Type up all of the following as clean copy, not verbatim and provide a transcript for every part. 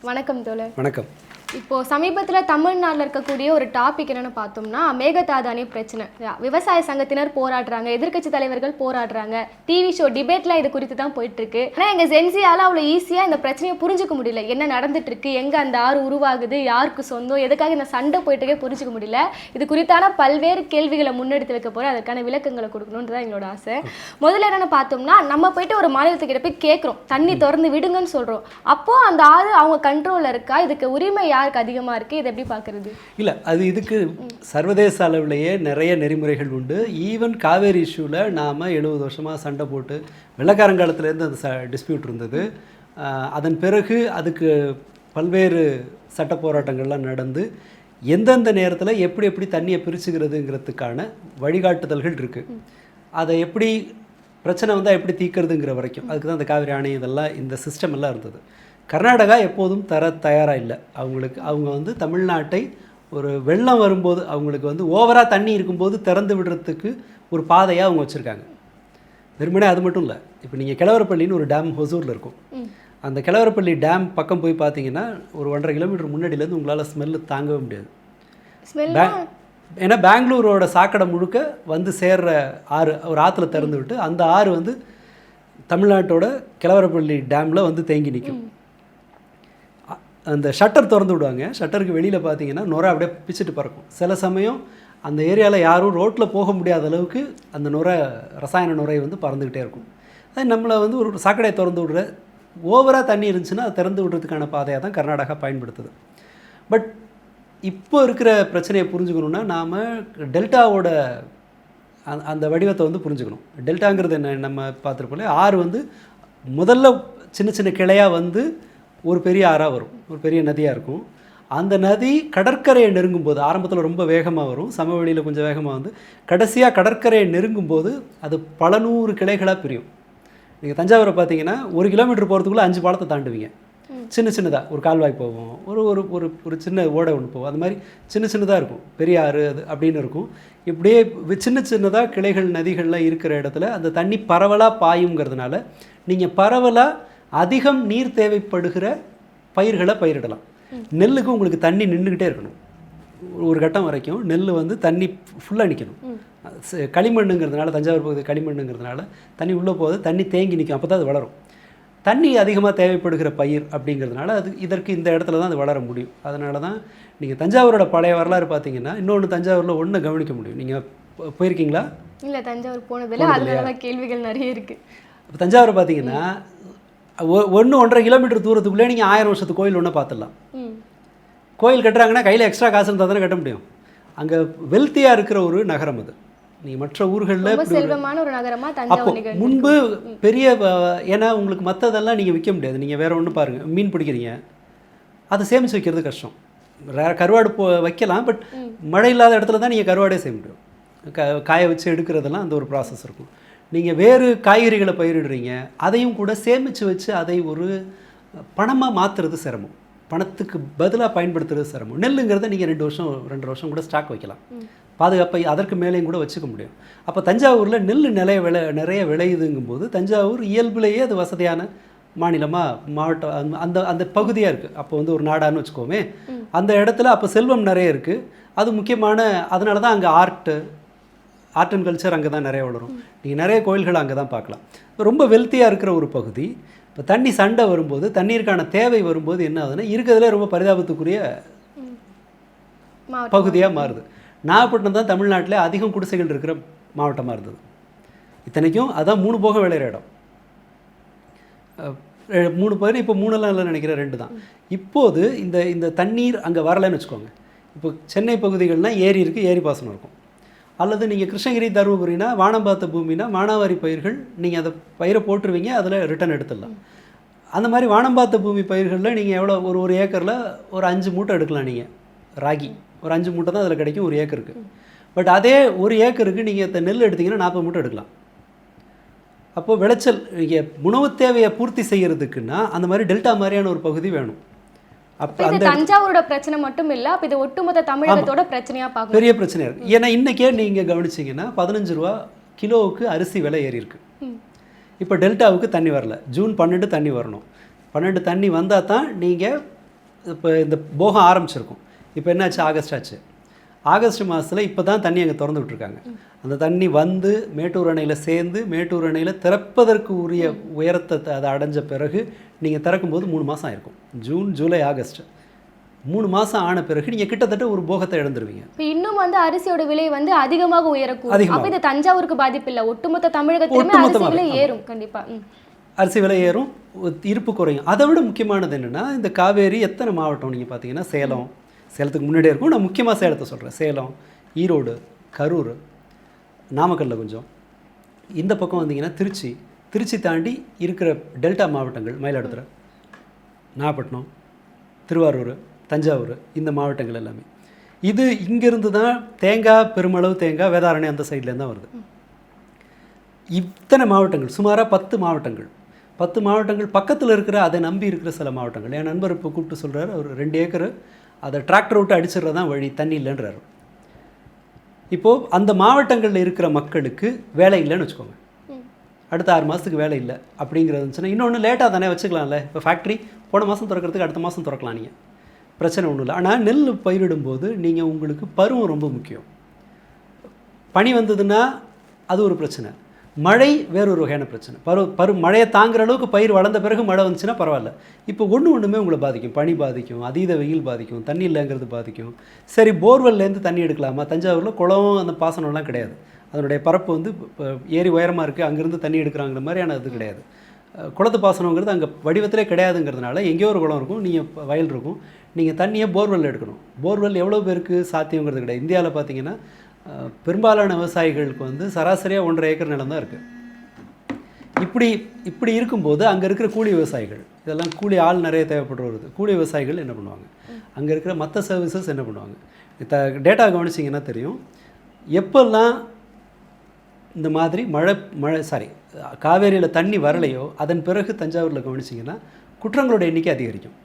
வணக்கம் தோழர். வணக்கம். இப்போ சமீபத்தில் தமிழ்நாட்டில் இருக்கக்கூடிய ஒரு டாபிக் என்னென்னு பார்த்தோம்னா மேகதாது அணை பிரச்சனை. விவசாய சங்கத்தினர் போராடுறாங்க, எதிர்க்கட்சி தலைவர்கள் போராடுறாங்க, டிவி ஷோ டிபேட்லாம் இது குறித்து தான் போயிட்டு இருக்கு. ஆனால் எங்கள் ஜென்சியால் அவ்வளோ ஈஸியாக இந்த பிரச்சனையை புரிஞ்சுக்க முடியல. என்ன நடந்துட்டு இருக்கு, எங்கே அந்த ஆறு உருவாகுது, யாருக்கு சொந்தம், எதுக்காக இந்த சண்டை போயிட்டு இருக்கே புரிஞ்சுக்க முடியல. இது குறித்தான பல்வேறு கேள்விகளை முன்னெடுத்து வைக்க போகிறோம். அதற்கான விளக்கங்களை கொடுக்கணுன்றது தான் எங்களோட ஆசை. முதல்ல என்னென்னு பார்த்தோம்னா, நம்ம போயிட்டு ஒரு மாநிலத்துக்கிட்ட போய் கேட்குறோம், தண்ணி திறந்து விடுங்கன்னு சொல்கிறோம். அப்போது அந்த ஆறு அவங்க கண்ட்ரோலில் இருக்கா? இதுக்கு உரிமை யாருக்கு அதிகமாக இருக்குது? இதை எப்படி பார்க்குறது? இல்லை, அது இதுக்கு சர்வதேச அளவிலேயே நிறைய நெறிமுறைகள் உண்டு. ஈவன் காவேரி இஷ்யூவில் நாம் 70 வருஷமாக சண்டை போட்டு வெள்ளக்காரங்காலத்துலேருந்து அந்த டிஸ்பியூட் இருந்தது. அதன் பிறகு அதுக்கு பல்வேறு சட்ட போராட்டங்கள்லாம் நடந்து எந்தெந்த நேரத்தில் எப்படி எப்படி தண்ணியை பிரிச்சுக்கிறதுங்கிறதுக்கான வழிகாட்டுதல்கள் இருக்குது. அதை எப்படி பிரச்சனை வந்தால் எப்படி தீர்க்கிறதுங்கிற வரைக்கும் அதுக்கு தான் அந்த காவிரி அணை இதெல்லாம் இந்த சிஸ்டம் எல்லாம் இருந்தது. கர்நாடகா எப்போதும் தயாராக இல்லை. அவங்க தமிழ்நாட்டை ஒரு வெள்ளம் வரும்போது அவங்களுக்கு ஓவராக தண்ணி இருக்கும்போது திறந்து விடுறதுக்கு ஒரு பாதையாக அவங்க வச்சுருக்காங்க. வெறுமனே அது மட்டும் இல்லை. இப்போ நீங்கள் கிழவரப்பள்ளின்னு ஒரு டேம் ஹொசூரில் இருக்கும். அந்த கிழவரப்பள்ளி டேம் பக்கம் போய் பார்த்தீங்கன்னா ஒரு 1.5 கிலோமீட்டர் முன்னாடியிலேருந்து உங்களால் ஸ்மெல்லு தாங்கவே முடியாது. ஏன்னா பெங்களூரோட சாக்கடை முழுக்க சேர்ற ஆறு ஒரு ஆற்றுல திறந்து விட்டு அந்த ஆறு தமிழ்நாட்டோட கிழவரப்பள்ளி டேமில் தேங்கி நிற்கும். அந்த ஷட்டர் திறந்து விடுவாங்க. ஷட்டருக்கு வெளியில் பார்த்தீங்கன்னா நுரை அப்படியே பிச்சுட்டு பறக்கும். சில சமயம் அந்த ஏரியாவில் யாரும் ரோட்டில் போக முடியாத அளவுக்கு அந்த ரசாயன நுரை பறந்துக்கிட்டே இருக்கும். அது நம்மளை ஒரு சாக்கடையை திறந்து விடுற ஓவராக தண்ணி இருந்துச்சுன்னா அதை திறந்து விடுறதுக்கான பாதையாக தான் கர்நாடகா பயன்படுத்துது. பட் இப்போ இருக்கிற பிரச்சனையை புரிஞ்சுக்கணுன்னா நாம் டெல்டாவோட அந்த வடிவத்தை புரிஞ்சுக்கணும். டெல்டாங்கிறது என்ன, நம்ம பார்த்துருப்போம், ஆறு முதல்ல சின்ன சின்ன கிளையாக ஒரு பெரிய ஆறாக வரும், ஒரு பெரிய நதியாக இருக்கும். அந்த நதி கடற்கரையை நெருங்கும்போது ஆரம்பத்தில் ரொம்ப வேகமாக வரும், சமவெளியில் கொஞ்சம் வேகமாக கடைசியாக கடற்கரையை நெருங்கும்போது அது பல 100 கிளைகளாக பிரியும். நீங்கள் தஞ்சாவூரை பார்த்தீங்கன்னா 1 கிலோமீட்டர் போகிறதுக்குள்ளே 5 பாலத்தை தாண்டுவீங்க. சின்ன சின்னதாக ஒரு கால்வாய் போவோம், ஒரு ஒரு ஒரு சின்ன ஓடை ஒன்று போவோம். அந்த மாதிரி சின்ன சின்னதாக இருக்கும். பெரிய ஆறு அது அப்படின்னு இருக்கும். இப்படியே சின்ன சின்னதாக கிளைகள் நதிகள்லாம் இருக்கிற இடத்துல அந்த தண்ணி பரவலாக பாயுங்கிறதுனால நீங்கள் பரவலாக அதிகம் நீர் தேவைப்படுகிற பயிர்களை பயிரிடலாம். நெல்லுக்கு உங்களுக்கு தண்ணி நின்றுக்கிட்டே இருக்கணும். ஒரு கட்டம் வரைக்கும் நெல் தண்ணி ஃபுல்லாக நிற்கணும். களிமண்ணுங்கிறதுனால, தஞ்சாவூர் பகுதி களிமண்ணுங்கிறதுனால தண்ணி உள்ளே போகுது, தண்ணி தேங்கி நிற்கும். அப்போ தான் அது வளரும். தண்ணி அதிகமாக தேவைப்படுகிற பயிர் அப்படிங்கிறதுனால இதற்கு இந்த இடத்துல தான் அது வளர முடியும். அதனால தான் நீங்கள் தஞ்சாவூரோட பழைய வரலாறு பார்த்தீங்கன்னா இன்னொன்று தஞ்சாவூரில் ஒன்று கவனிக்க முடியும். நீங்கள் போயிருக்கீங்களா? இல்லை, தஞ்சாவூர் போனதில்லை, அதனால கேள்விகள் நிறைய இருக்குது. இப்போ தஞ்சாவூரை பார்த்தீங்கன்னா 1-1.5 கிலோமீட்டர் தூரத்துக்குள்ளே நீங்கள் 1000 வருஷத்து கோயில் ஒன்று பார்த்துடலாம். கோயில் கட்டுறாங்கன்னா கையில் எக்ஸ்ட்ரா காசு இருந்தால் தானே கட்ட முடியும். அங்கே வெல்த்தியாக இருக்கிற ஒரு நகரம் அது. நீங்கள் மற்ற ஊர்களில் செல்வமான ஒரு நகரமாக தஞ்சாவூர் முன்பு பெரிய, ஏன்னா உங்களுக்கு மற்றதெல்லாம் நீங்கள் விற்க முடியாது. நீங்கள் வேறு ஒன்று பாருங்கள், மீன் பிடிக்கிறீங்க, அதை சேமித்து வைக்கிறது கஷ்டம். கருவாடு வைக்கலாம், பட் மழை இல்லாத இடத்துல தான் நீங்கள் கருவாடே செய்ய முடியும். காய வச்சு எடுக்கிறதெல்லாம் அந்த ஒரு ப்ராசஸ் இருக்கும். நீங்கள் வேறு காய்கறிகளை பயிரிடுறீங்க, அதையும் கூட சேமித்து வச்சு அதை ஒரு பணமாக மாற்றுறது சிரமம், பணத்துக்கு பதிலாக பயன்படுத்துறது சிரமம். நெல்லுங்கிறத நீங்கள் 2 வருஷம் கூட ஸ்டாக் வைக்கலாம், பாதுகாப்பை அதற்கு மேலேயும் கூட வச்சுக்க முடியும். அப்போ தஞ்சாவூரில் நெல் நிறைய விளையுதுங்கும்போது தஞ்சாவூர் இயல்புலேயே அது வசதியான மாநிலமாக மாவட்டம் அந்த பகுதியாக இருக்குது. அப்போ ஒரு நாடான்னு வச்சுக்கோமே, அந்த இடத்துல அப்போ செல்வம் நிறைய இருக்குது. அது முக்கியமான, அதனால தான் அங்கே ஆர்ட் அண்ட் கல்ச்சர் அங்கே தான் நிறைய வளரும். நீங்கள் நிறைய கோயில்கள் அங்கே தான் பார்க்கலாம். ரொம்ப வெல்த்தியாக இருக்கிற ஒரு பகுதி. இப்போ தண்ணி சண்டை வரும்போது, தண்ணீருக்கான தேவை வரும்போது என்ன ஆகுதுன்னா இருக்கிறதுலே ரொம்ப பரிதாபத்துக்குரிய பகுதியாக மாறுது. நாகப்பட்டினம் தான் தமிழ்நாட்டில் அதிகம் குடிசைகள் இருக்கிற மாவட்டமாக இருந்தது. இத்தனைக்கும் அதான் 3 போக விளையிற இடம். 3 பகுதி, இப்போ 3 இல்லை நினைக்கிறேன், 2 தான். இப்போது இந்த தண்ணீர் அங்கே வரலைன்னு வச்சுக்கோங்க. இப்போ சென்னை பகுதிகள்னால் ஏரி இருக்குது, ஏரி பாசனம் இருக்கும். அல்லது நீங்கள் கிருஷ்ணகிரி தருமபுரினா வானம் பூமினா மானாவாரி பயிர்கள் நீங்கள் அதை பயிரை போட்டுருவீங்க, அதில் ரிட்டர்ன் எடுத்துடலாம். அந்த மாதிரி வானம் பூமி பயிர்களில் நீங்கள் எவ்வளோ ஒரு ஏக்கரில் ஒரு 5 மூட்டை எடுக்கலாம். நீங்கள் ராகி ஒரு 5 மூட்டை தான் அதில் கிடைக்கும் ஒரு ஏக்கருக்கு. பட் அதே ஒரு ஏக்கருக்கு நீங்கள் நெல் எடுத்திங்கன்னா 40 மூட்டை எடுக்கலாம். அப்போது விளைச்சல் நீங்கள் உணவு தேவையை பூர்த்தி செய்கிறதுக்குன்னா அந்த மாதிரி டெல்டா மாதிரியான ஒரு பகுதி வேணும். அப்போ அந்த தஞ்சாவூரோட பிரச்சனை மட்டும் இல்லை, அப்போ இது ஒட்டுமொத்த தமிழகத்தோட பிரச்சனையாக பார்க்க பெரிய பிரச்சனையாக இருக்குது. ஏன்னா இன்றைக்கே நீங்கள் கவனிச்சிங்கன்னா 15 ரூபா கிலோவுக்கு அரிசி விலை ஏறி இருக்கு. இப்போ டெல்டாவுக்கு தண்ணி வரல. ஜூன் 12 தண்ணி வரணும். 12 தண்ணி வந்தால் தான் நீங்கள் இப்போ இந்த போகம் ஆரம்பிச்சிருக்கும். இப்போ என்னாச்சு, ஆகஸ்ட் ஆச்சு. ஆகஸ்ட் மாதத்தில் இப்போ தான் தண்ணி அங்கே திறந்து விட்டுருக்காங்க. அந்த தண்ணி வந்து மேட்டூர் அணையில் சேர்ந்து மேட்டூர் அணையில் திறப்பதற்கு உரிய உயரத்தை அதை அடைஞ்ச பிறகு நீங்கள் திறக்கும்போது 3 மாதம் ஆயிருக்கும். ஜூன், ஜூலை, ஆகஸ்ட் 3 மாதம் ஆன பிறகு நீங்கள் கிட்டத்தட்ட ஒரு போகத்தை இழந்துருவீங்க. இப்போ இன்னும் வந்து அரிசியோட விலை வந்து அதிகமாக உயரக்கூடும். அப்போ இது தஞ்சாவூருக்கு பாதிப்பு இல்லை, ஒட்டுமொத்த தமிழகத்திலுமே அரிசி விலை ஏறும். கண்டிப்பாக அரிசி விலை ஏறும், இருப்பு குறையும். அதை விட முக்கியமானது என்னென்னா, இந்த காவேரி எத்தனை மாவட்டம் நீங்கள் பார்த்தீங்கன்னா, சேலத்துக்கு முன்னாடியே இருக்கும். நான் முக்கியமாக சேலத்தை சொல்கிறேன். சேலம், ஈரோடு, கரூர், நாமக்கல்ல கொஞ்சம், இந்த பக்கம் வந்தீங்கன்னா திருச்சி தாண்டி இருக்கிற டெல்டா மாவட்டங்கள், மயிலாடுதுறை, நாகப்பட்டினம், திருவாரூர், தஞ்சாவூர், இந்த மாவட்டங்கள் எல்லாமே. இது இங்கேருந்து தான் தேங்காய், பெருமளவு தேங்காய் வேதாரண்யம் அந்த சைட்லேருந்து தான் வருது. இத்தனை மாவட்டங்கள், சுமாராக 10 மாவட்டங்கள், 10 மாவட்டங்கள் பக்கத்தில் இருக்கிற, அதை நம்பி இருக்கிற சில மாவட்டங்கள். என் நண்பர் இப்போ கூப்பிட்டு சொல்கிறார், அவர் 2 ஏக்கர் அதை டிராக்டர் விட்டு அடிச்சிடுறது தான் வழி, தண்ணி இல்லைன்றார். இப்போது அந்த மாவட்டங்களில் இருக்கிற மக்களுக்கு வேலை இல்லைன்னு வச்சுக்கோங்க, அடுத்த 6 மாதத்துக்கு வேலை இல்லை அப்படிங்கிறது இருந்துச்சுன்னா, இன்னொன்று லேட்டாக தானே வச்சுக்கலாம்ல. இப்போ ஃபேக்ட்ரி போன மாதம் திறக்கிறதுக்கு அடுத்த மாதம் திறக்கலாம், நீங்கள் பிரச்சனை ஒன்றும் இல்லை. ஆனால் நெல் பயிரிடும்போது நீங்கள் உங்களுக்கு பருவம் ரொம்ப முக்கியம். பனி வந்ததுன்னா அது ஒரு பிரச்சனை, மழை வேறொரு வகையான பிரச்சனை. மழையை தாங்குற அளவுக்கு பயிர் வளர்ந்த பிறகு மழை வந்துச்சுன்னா பரவாயில்ல. இப்போ ஒன்றுமே உங்களை பாதிக்கும். பனி பாதிக்கும், அதீத வெயில் பாதிக்கும், தண்ணி இல்லைங்கிறது பாதிக்கும். சரி, போர்வெல்லேருந்து தண்ணி எடுக்கலாமா? தஞ்சாவூரில் குளம் அந்த பாசனம்லாம் கிடையாது. அதனுடைய பரப்பு வந்து இப்போ ஏரி உயரமாக இருக்குது, அங்கேருந்து தண்ணி எடுக்கிறாங்கிற மாதிரியான இது கிடையாது. குளத்து பாசனங்கிறது அங்கே வடிவத்திலே கிடையாதுங்கிறதுனால எங்கேயோ ஒரு குளம் இருக்கும், நீங்கள் வயல் இருக்கும், நீங்கள் தண்ணியை போர்வெல் எடுக்கணும். போர்வெல் எவ்வளோ பேருக்கு சாத்தியங்கிறது கிடையாது. இந்தியாவில் பார்த்தீங்கன்னா பெரும்பாலான விவசாயிகளுக்கு வந்து சராசரியாக 1.5 ஏக்கர் நிலம் தான் இருக்குது. இப்படி இருக்கும்போது அங்கே இருக்கிற கூலி விவசாயிகள், இதெல்லாம் கூலி ஆள் நிறைய தேவைப்படுற வருது. கூலி விவசாயிகள் என்ன பண்ணுவாங்க, அங்கே இருக்கிற மற்ற சர்வீசஸ் என்ன பண்ணுவாங்க? டேட்டா கவனிச்சிங்கன்னா தெரியும். எப்பெல்லாம் இந்த மாதிரி காவேரியில் தண்ணி வரலையோ அதன் பிறகு தஞ்சாவூரில் கவனிச்சிங்கன்னா குற்றங்களோட எண்ணிக்கை அதிகரிக்கும்.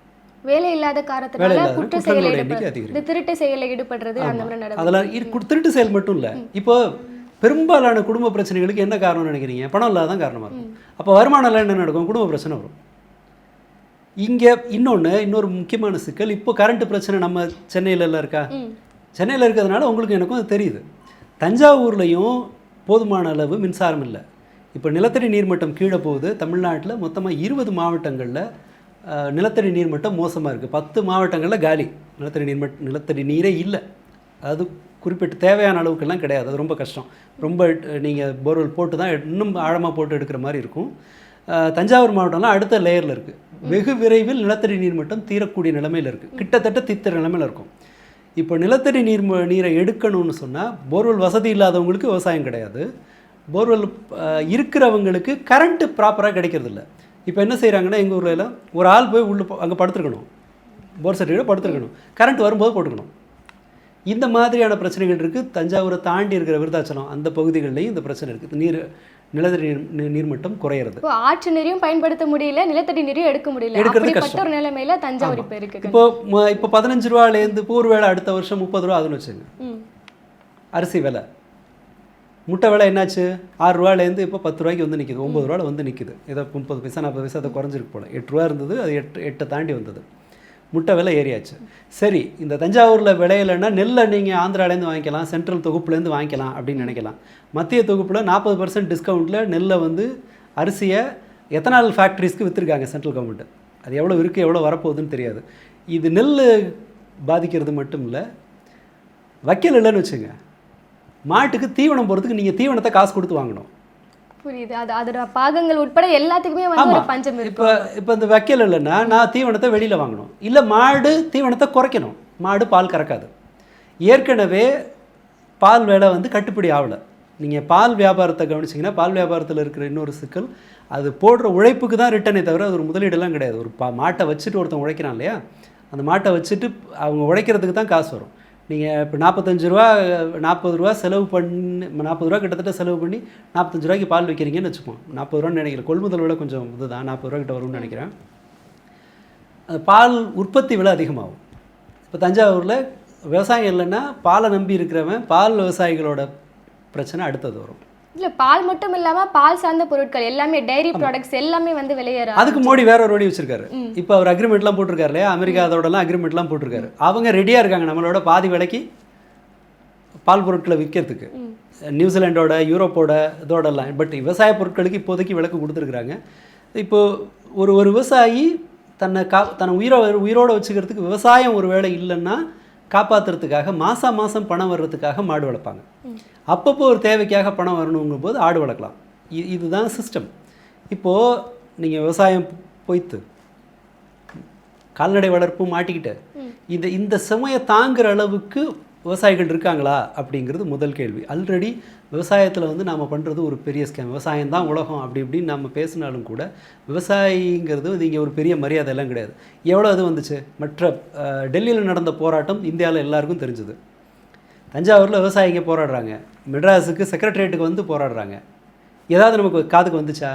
வேலை இல்லாத காரணத்தினால குற்ற செயலை ஈடுபடுறது, திருட்டு செயலில் ஈடுபடுறது, அந்த மாதிரி நடக்கும். அதெல்லாம் திருட்டு செயல் மட்டும் இல்லை. இப்போ பெரும்பாலான குடும்ப பிரச்சனைகளுக்கு என்ன காரணம்னு நினைக்கிறீங்க? பணம் இல்லாதான் காரணமாக இருக்கும். அப்போ வருமானம் இல்லை என்ன நடக்கும்? குடும்ப பிரச்சனை வரும். இங்கே இன்னொரு முக்கியமான சிக்கல், இப்போ கரண்ட் பிரச்சனை நம்ம சென்னையில இருக்கா? சென்னையில் இருக்கிறதுனால உங்களுக்கு எனக்கும் அது தெரியுது. தஞ்சாவூர்லேயும் போதுமான அளவு மின்சாரம் இல்லை. இப்போ நிலத்தடி நீர்மட்டம் கீழே போகுது. தமிழ்நாட்டில் மொத்தமாக 20 மாவட்டங்களில் நிலத்தடி நீர்மட்டம் மோசமாக இருக்குது. 10 மாவட்டங்களில் காலி, நிலத்தடி நீரே இல்லை. அது குறிப்பிட்ட தேவையான அளவுக்கெல்லாம் கிடையாது. அது ரொம்ப கஷ்டம். ரொம்ப நீங்கள் போர்வெல் போட்டு தான் இன்னும் ஆழமாக போட்டு எடுக்கிற மாதிரி இருக்கும். தஞ்சாவூர் மாவட்டம்லாம் அடுத்த லேயரில் இருக்குது. வெகு விரைவில் நிலத்தடி நீர்மட்டம் தீரக்கூடிய நிலைமையில் இருக்குது. கிட்டத்தட்ட தீர்த்த நிலைமையில் இருக்கும். இப்போ நிலத்தடி நீரை எடுக்கணும்னு சொன்னால் போர்வெல் வசதி இல்லாதவங்களுக்கு விவசாயம் கிடையாது. போர்வெல் இருக்கிறவங்களுக்கு கரண்ட்டு ப்ராப்பராக கிடைக்கிறது இல்லை. இப்போ என்ன செய்கிறாங்கன்னா, எங்கள் ஊரில் எல்லாம் ஒரு ஆள் போய் அங்கே படுத்துருக்கணும், போர் செட்டில் படுத்துருக்கணும், கரண்ட் வரும்போது போட்டுக்கணும். இந்த மாதிரியான பிரச்சனைகள் இருக்குது. தஞ்சாவூரை தாண்டி இருக்கிற விருத்தாச்சலம் அந்த பகுதிகளிலையும் இந்த பிரச்சனை இருக்குது. நிலத்தடி நீர்மட்டம் குறையிறது. ஆற்று நீரையும் பயன்படுத்த முடியல, நிலத்தடி நீரையும் எடுக்க முடியல. அப்படிப்பட்ட ஒரு நிலைமையில தஞ்சாவூர் இப்போ இருக்கு. இப்போ 15 ரூபாயிலேருந்து ஒரு வேளை அடுத்த வருஷம் 30 ரூபா ஆகுதுன்னு வச்சுங்க. அரிசி விலை, முட்டை விலை என்னாச்சு? 6 ரூபாயிலேருந்து இப்போ 10 ரூபாய்க்கு வந்து நிற்கிது, 9 ரூபாயில் வந்து நிற்கிது. ஏதோ 30 பைசா 40 பைசா அதை குறைஞ்சிருக்கு போல. 8 ரூபா இருந்தது, அது 8 தாண்டி வந்தது. முட்டை விலை ஏறியாச்சு. சரி, இந்த தஞ்சாவூரில் விளையலைன்னா நெல்லை நீங்கள் ஆந்திராலேருந்து வாங்கிக்கலாம், சென்ட்ரல் தொகுப்புலேருந்து வாங்கிக்கலாம் அப்படின்னு நினைக்கலாம். மத்திய தொகுப்பில் 40% டிஸ்கவுண்ட்டில் நெல்லை வந்து அரிசியை எத்தனால் ஃபேக்ட்ரிஸ்க்கு விற்றுருக்காங்க சென்ட்ரல் கவர்மெண்ட்டு. அது எவ்வளோ இருக்குது, எவ்வளோ வரப்போகுதுன்னு தெரியாது. இது நெல் பாதிக்கிறது மட்டும் இல்லை, வைக்கல் இல்லைன்னு வச்சுங்க, மாட்டுக்கு தீவனம் போகிறதுக்கு நீங்கள் தீவனத்தை காசு கொடுத்து வாங்கணும். புரியுது. அதோட பாகங்கள் உட்பட எல்லாத்துக்குமே வந்து ஒரு பஞ்சம் இருக்கு. இப்போ இந்த வைக்கல் இல்லைன்னா நான் தீவனத்தை வெளியில் வாங்கணும், இல்லை மாடு தீவனத்தை குறைக்கணும். மாடு பால் கறக்காது. ஏற்கனவே பால் விலை வந்து கட்டுப்படி ஆகலை. நீங்கள் பால் வியாபாரத்தை கவனிச்சிங்கன்னா, பால் வியாபாரத்தில் இருக்கிற இன்னொரு சிக்கல், அது போடுற உழைப்புக்கு தான் ரிட்டனே தவிர அது ஒரு முதலீடெல்லாம் கிடையாது. ஒரு மாட்டை வச்சுட்டு ஒருத்தன் உழைக்கிறான் இல்லையா, அந்த மாட்டை வச்சுட்டு அவங்க உழைக்கிறதுக்கு தான் காசு வரும். நீங்கள் இப்போ 45 ரூபா 40 ரூபா செலவு பண்ணி 40 ரூபா கிட்டத்தட்ட செலவு பண்ணி 45 ரூபாய்க்கு பால் வைக்கிறீங்கன்னு வச்சுப்போம். 40 ரூபான்னு நினைக்கிறேன், கொள்முதல் விலை கொஞ்சம் இதுதான், 40 ரூபா கிட்ட வரும்னு நினைக்கிறேன். பால் உற்பத்தி விலை அதிகமாகும். இப்போ தஞ்சாவூரில் விவசாயம் இல்லைன்னா பாலை நம்பி இருக்கிறவன் பால் விவசாயிகளோட பிரச்சனை அடுத்தது வரும். இல்ல பால் மட்டும் இல்லாம பால் சார்ந்த பொருட்கள் எல்லாமே டைரி ப்ராடக்ட்ஸ் எல்லாமே வந்து வெளியேற அதுக்கு மோடி வேற ஒரு வழி வச்சிருக்காரு. இப்போ அவர் அக்ரிமெண்ட்லாம் போட்டிருக்காரு இல்லையா, அமெரிக்கா அதோடலாம் அக்ரிமெண்ட்லாம் போட்டிருக்காரு. அவங்க ரெடியாக இருக்காங்க நம்மளோட பாதி விலைக்கு பால் பொருட்களை விற்கிறதுக்கு. நியூசிலாண்டோட யூரோப்போட இதோடலாம். பட் விவசாய பொருட்களுக்கு இப்போதைக்கு விலக்கு கொடுத்துருக்குறாங்க. இப்போது ஒரு விவசாயி தன்னை உயிரோடு வச்சுக்கிறதுக்கு விவசாயம் ஒரு வேளை இல்லைன்னா காப்பாற்றுறதுக்காக மாதம் பணம் வர்றதுக்காக மாடு வளர்ப்பாங்க. அப்பப்போ ஒரு தேவைக்காக பணம் வரணுங்கும் போது ஆடு வளர்க்கலாம். இதுதான் சிஸ்டம். இப்போது நீங்கள் விவசாயம் பொய்த்து கால்நடை வளர்ப்பு மாட்டிக்கிட்டு இந்த சுமையை தாங்குகிற அளவுக்கு விவசாயிகள் இருக்காங்களா அப்படிங்கிறது முதல் கேள்வி. ஆல்ரெடி விவசாயத்தில் வந்து நாம் பண்ணுறது ஒரு பெரிய ஸ்கேம். விவசாயம் தான் உலகம் அப்படி இப்படின்னு நம்ம பேசினாலும் கூட விவசாயிங்கிறது இங்கே ஒரு பெரிய மரியாதை எல்லாம் கிடையாது. எவ்வளோ அது வந்துச்சு? மற்ற டெல்லியில் நடந்த போராட்டம் இந்தியாவில் எல்லாருக்கும் தெரிஞ்சுது. தஞ்சாவூரில் விவசாயிங்க போராடுறாங்க, மெட்ராஸுக்கு செக்ரட்டரியேட்டுக்கு வந்து போராடுறாங்க. ஏதாவது நமக்கு காதுக்கு வந்துச்சா?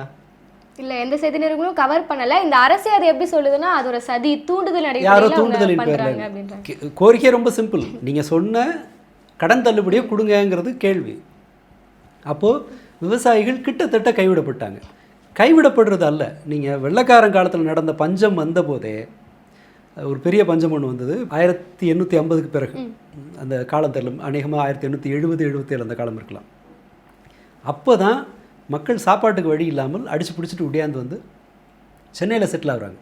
இல்ல, எந்த செய்தி நிறுவனங்களும் கவர் பண்ணல. இந்த அரசு அதை எப்படி சொல்லுதுன்னா அது ஒரு சதி தூண்டுதல் யாரோ தூண்டுதலின் பேர்ல. கோரிக்கை ரொம்ப சிம்பிள். நீங்கள் சொன்ன கடன் தள்ளுபடியை கொடுங்கங்கிறது கேள்வி. அப்போது விவசாயிகள் கிட்டத்தட்ட கைவிடப்பட்டாங்க. கைவிடப்படுறது அல்ல, நீங்கள் வெள்ளைக்காரன் காலத்தில் நடந்த பஞ்சம் வந்த போதே ஒரு பெரிய பஞ்சம் ஒன்று வந்தது 1850க்கு பிறகு. அந்த காலத்தில் அநேகமாக 1870-77 அந்த காலம் இருக்கலாம். அப்போ தான் மக்கள் சாப்பாட்டுக்கு வழி இல்லாமல் அடித்து பிடிச்சிட்டு உடையாந்து வந்து சென்னையில் செட்டில் ஆகுறாங்க.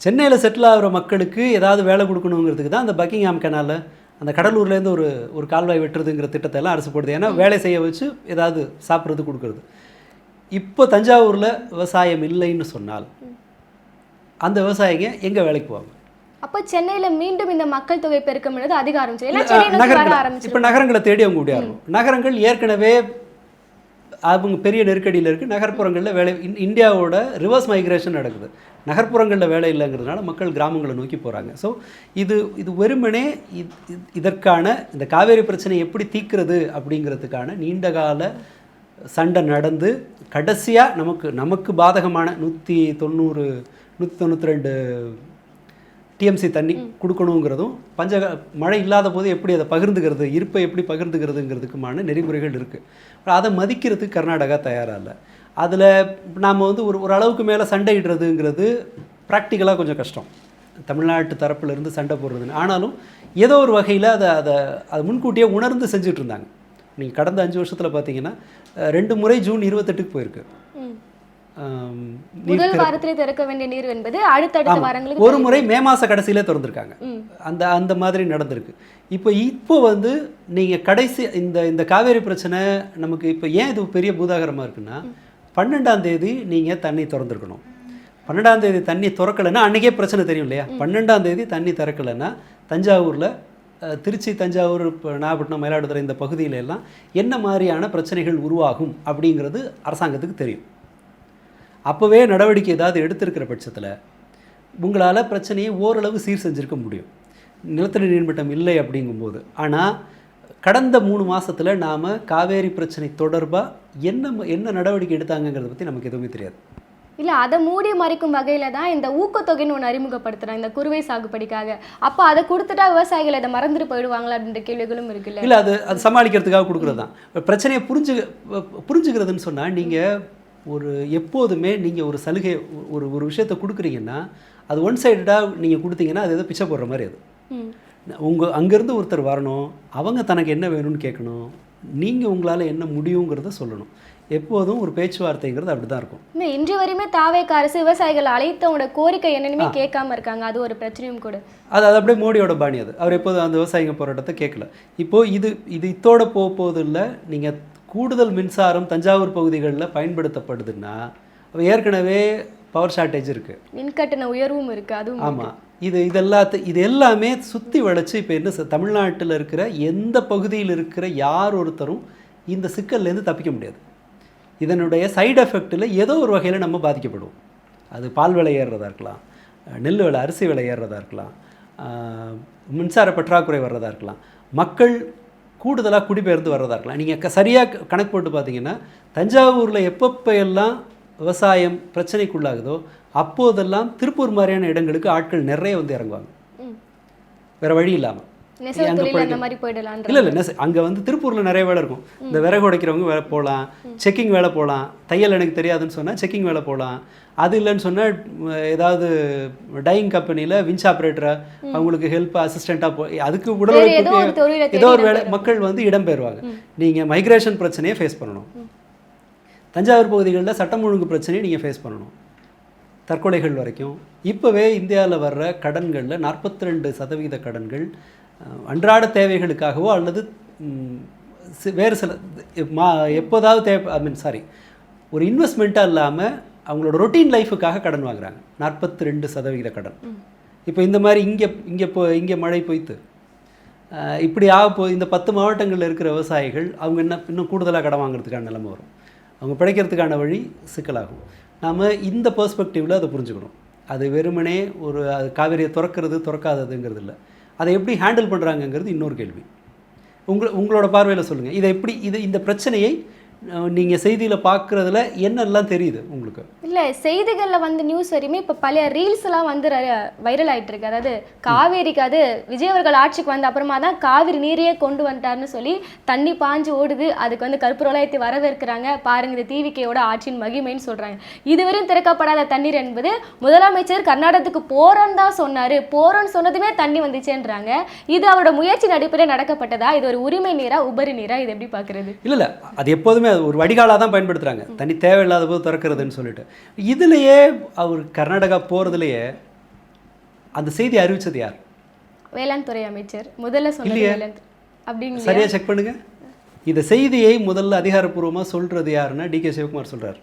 சென்னையில் செட்டில் ஆகிற மக்களுக்கு ஏதாவது வேலை கொடுக்கணுங்கிறதுக்கு தான் அந்த பக்கிங்ஹாம் கெனாலில் அந்த கடலூர்லேருந்து ஒரு கால்வாய் வெட்டுறதுங்கிற திட்டத்தை எல்லாம் அரசு போடுது. ஏன்னா வேலை செய்ய வச்சு ஏதாவது சாப்பிட்றது கொடுக்குறது. இப்போ தஞ்சாவூரில் விவசாயம் இல்லைன்னு சொன்னால் அந்த விவசாயிங்க எங்கே வேலைக்கு போவாங்க? அப்போ சென்னையில் மீண்டும் இந்த மக்கள் தொகை பெருக்கம் அதிக ஆரம்பிச்சு. இப்போ நகரங்களை தேடி அவங்க முடியாடும். நகரங்கள் ஏற்கனவே அவங்க பெரிய நெருக்கடியில் இருக்குது. நகர்ப்புறங்களில் வேலை இந்தியாவோட ரிவர்ஸ் மைக்ரேஷன் நடக்குது. நகர்ப்புறங்களில் வேலை இல்லைங்கிறதுனால மக்கள் கிராமங்களை நோக்கி போகிறாங்க. ஸோ இது வெறுமனே இதற்கான இந்த காவேரி பிரச்சனை எப்படி தீர்க்கிறது அப்படிங்கிறதுக்கான நீண்டகால சண்டை நடந்து கடைசியாக நமக்கு பாதகமான 192 டிஎம்சி தண்ணி கொடுக்கணுங்கிறதும் மழை இல்லாத போது எப்படி அதை பகிர்ந்துக்கிறது, இருப்பை எப்படி பகிர்ந்துக்கிறதுங்கிறதுக்குமான நெறிமுறைகள் இருக்குது. அதை மதிக்கிறதுக்கு கர்நாடகா தயாராக இல்லை. அதில் நாம் வந்து ஒரு அளவுக்கு மேலே சண்டையிடுறதுங்கிறது ப்ராக்டிக்கலாக கொஞ்சம் கஷ்டம், தமிழ்நாட்டு தரப்பிலிருந்து சண்டை போடுறதுன்னு. ஆனாலும் ஏதோ ஒரு வகையில் அதை முன்கூட்டியே உணர்ந்து செஞ்சுட்டு இருந்தாங்க. நீங்கள் கடந்த 5 வருஷத்தில் பார்த்தீங்கன்னா 2 முறை ஜூன் 28க்கு போயிருக்கு. முதல் வாரத்திலே திறக்க வேண்டிய நீர் என்பது அடுத்தடுத்த வாரங்களுக்கு ஒரு முறை மே மாத கடைசியிலே திறந்துருக்காங்க. அந்த மாதிரி நடந்திருக்கு. இப்போ வந்து நீங்கள் கடைசி இந்த காவேரி பிரச்சனை நமக்கு இப்போ ஏன் இது பெரிய பூதாகரமாக இருக்குன்னா 12ஆம் தேதி நீங்கள் தண்ணி திறந்துருக்கணும். 12ஆம் தேதி தண்ணி திறக்கலைன்னா அன்றைக்கே பிரச்சனை தெரியும் இல்லையா? 12ஆம் தேதி தண்ணி திறக்கலைன்னா தஞ்சாவூரில் திருச்சி, தஞ்சாவூர், நாகப்பட்டினம், மயிலாடுதுறை இந்த பகுதியில எல்லாம் என்ன மாதிரியான பிரச்சனைகள் உருவாகும் அப்படிங்கிறது அரசாங்கத்துக்கு தெரியும். அப்போவே நடவடிக்கை ஏதாவது எடுத்திருக்கிற பட்சத்தில் உங்களால் பிரச்சனையை ஓரளவு சீர் செஞ்சுருக்க முடியும், நிலத்தடி நீர்மட்டம் இல்லை அப்படிங்கும்போது. ஆனால் கடந்த 3 மாதத்தில் நாம் காவேரி பிரச்சனை தொடர்பாக என்ன நடவடிக்கை எடுத்தாங்கிறத பற்றி நமக்கு எதுவுமே தெரியாது. இல்லை, அதை மூடி மறைக்கும் வகையில் தான் இந்த ஊக்கத்தொகைன்னு ஒன்று அறிமுகப்படுத்துகிறாங்க இந்த குறுவை சாகுபடிக்காக. அப்போ அதை கொடுத்துட்டா விவசாயிகள் அதை மறந்துட்டு போயிடுவாங்களா அப்படின்ற கேள்விகளும் இருக்குல்ல. இல்லை, அது சமாளிக்கிறதுக்காக கொடுக்குறது தான். பிரச்சனையை புரிஞ்சுக்கிறதுன்னு சொன்னால் நீங்கள் எப்போதுமே நீங்கள் ஒரு சலுகை ஒரு விஷயத்தை கொடுக்குறீங்கன்னா அது ஒன் சைடடாக நீங்கள் கொடுத்தீங்கன்னா அது எதோ பிச்சை போடுற மாதிரி. அது அங்கேருந்து ஒருத்தர் வரணும், அவங்க தனக்கு என்ன வேணும்னு கேட்கணும், நீங்கள் உங்களால் என்ன முடியுங்கிறத சொல்லணும். எப்போதும் ஒரு பேச்சுவார்த்தைங்கிறது அப்படி தான் இருக்கும். இன்று வரையுமே தாவேக அரசு விவசாயிகள் அழைத்தவங்களோட கோரிக்கை என்னன்னு கேட்காம இருக்காங்க. அது ஒரு பிரச்சனையும் கூட. அது அப்படியே மோடியோட பாணி. அவர் எப்போதும் அந்த விவசாயிங்க போராட்டத்தை கேட்கல. இப்போது இது இத்தோட போகுது இல்லை. நீங்கள் கூடுதல் மின்சாரம் தஞ்சாவூர் பகுதிகளில் பயன்படுத்தப்படுதுன்னா ஏற்கனவே பவர் ஷார்ட்டேஜ் இருக்குது, மின்கட்டண உயர்வும் இருக்குது. அதுவும் ஆமாம். இது எல்லாமே சுற்றி வளைச்சு இப்போ என்ன தமிழ்நாட்டில் இருக்கிற எந்த பகுதியில் இருக்கிற யார் ஒருத்தரும் இந்த சிக்கல்லேருந்து தப்பிக்க முடியாது. இதனுடைய சைடு எஃபெக்டில் ஏதோ ஒரு வகையில் நம்ம பாதிக்கப்படுவோம். அது பால் விலை ஏறுறதா இருக்கலாம், நெல் விலை, அரிசி விலை ஏறுறதா இருக்கலாம், மின்சார பற்றாக்குறை வர்றதா இருக்கலாம், மக்கள் கூடுதலாக குடிபெயர்ந்து வர்றதா இருக்கலாம். நீங்கள் சரியாக கணக்கு போட்டு பார்த்தீங்கன்னா தஞ்சாவூரில் எப்பப்போ எல்லாம் விவசாயம் பிரச்சனைக்குள்ளாகுதோ அப்போதெல்லாம் திருப்பூர் மாதிரியான இடங்களுக்கு ஆட்கள் நிறைய வந்து இறங்குவாங்க, வேறு வழி இல்லாமல். நெசவு தொழில் அந்த மாதிரி போயிடலாம். இல்லை அங்கே வந்து திருப்பூரில் நிறைய வேலை இருக்கும். இந்த விறகு உடைக்கிறவங்க வேலை போகலாம், செக்கிங் வேலை போகலாம், தையல் எனக்கு தெரியாதுன்னு சொன்னால் செக்கிங் வேலை போகலாம். அது இல்லைன்னு சொன்னால் ஏதாவது டையிங் கம்பெனியில் விஞ்ச் ஆப்ரேட்டராக அவங்களுக்கு ஹெல்ப் அசிஸ்டண்ட்டாக அதுக்கு உடல் ஏதோ ஒரு வேலை மக்கள் வந்து இடம்பெறுவாங்க. நீங்கள் மைக்ரேஷன் பிரச்சனையை ஃபேஸ் பண்ணணும். தஞ்சாவூர் பகுதிகளில் சட்டம் ஒழுங்கு பிரச்சனையை நீங்கள் ஃபேஸ் பண்ணணும். தற்கொலைகள் வரைக்கும் இப்போவே இந்தியாவில் வர்ற கடன்களில் 42% கடன்கள் அன்றாட தேவைகளுக்காகவோ அல்லது வேறு சில எப்போதாவது தேவை ஒரு இன்வெஸ்ட்மெண்ட்டாக இல்லாமல் அவங்களோட ரொட்டீன் லைஃபுக்காக கடன் வாங்குறாங்க. 42% கடன். இப்போ இந்த மாதிரி இங்கே மழை பொய்த்து இப்படி இந்த 10 மாவட்டங்களில் இருக்கிற விவசாயிகள் அவங்க இன்னும் கூடுதலாக கடன் வாங்குறதுக்கான நிலைமை வரும். அவங்க பிழைக்கிறதுக்கான வழி சிக்கலாகும். நாம் இந்த பெர்ஸ்பெக்டிவில் அதை புரிஞ்சுக்கணும். அது வெறுமனே ஒரு காவிரியை திறக்காததுங்கிறது இல்லை. அதை எப்படி ஹேண்டில் பண்ணுறாங்கங்கிறது இன்னொரு கேள்வி. உங்களோட பார்வையில் சொல்லுங்கள். இதை எப்படி இந்த பிரச்சனையை நீங்கள் செய்தியில் பார்க்குறதுல என்னெல்லாம் தெரியுது உங்களுக்கு? இல்லை, செய்திகளில் வந்து நியூஸ் வரையுமே இப்போ பழைய ரீல்ஸ்லாம் வந்து வைரல் ஆகிட்டு இருக்கு. அதாவது காவேரிக்கு அது விஜய் அவர்கள் ஆட்சிக்கு வந்த அப்புறமா தான் காவிரி நீரையே கொண்டு வந்துட்டார்னு சொல்லி தண்ணி பாஞ்சு ஓடுது. அதுக்கு வந்து கற்பூரவளையத்தை வரவேற்கிறாங்க. பாருங்க, இது டிவிகேயோட ஆட்சியின் மகிமைன்னு சொல்கிறாங்க. இதுவரையும் திறக்கப்படாத தண்ணீர் என்பது முதலமைச்சர் கர்நாடகத்துக்கு போறோன்னு தான் சொன்னார். போறோன்னு சொன்னதுமே தண்ணி வந்துச்சேன்றாங்க. இது அவரோட முயற்சியின் அடிப்படையில் நடக்கப்பட்டதா? இது ஒரு உரிமை நீரா உபரி நீரா? இது எப்படி பார்க்குறது? இல்லை, அது எப்போதுமே ஒரு வடிகாலாக தான் பயன்படுத்துகிறாங்க. தண்ணி தேவையில்லாத போது திறக்கிறதுன்னு சொல்லிட்டு. இதுலேயே அவர் கர்நாடகா போகிறதுலையே அந்த செய்தி அறிவிச்சது யார்? வேளாண் துறை அமைச்சர் முதல்ல சொன்னது. அப்படிங்க, சரியா செக் பண்ணுங்க. இந்த செய்தியை முதல்ல அதிகாரப்பூர்வமாக சொல்கிறது யாருன்னா டிகே சிவகுமார் சொல்கிறார்.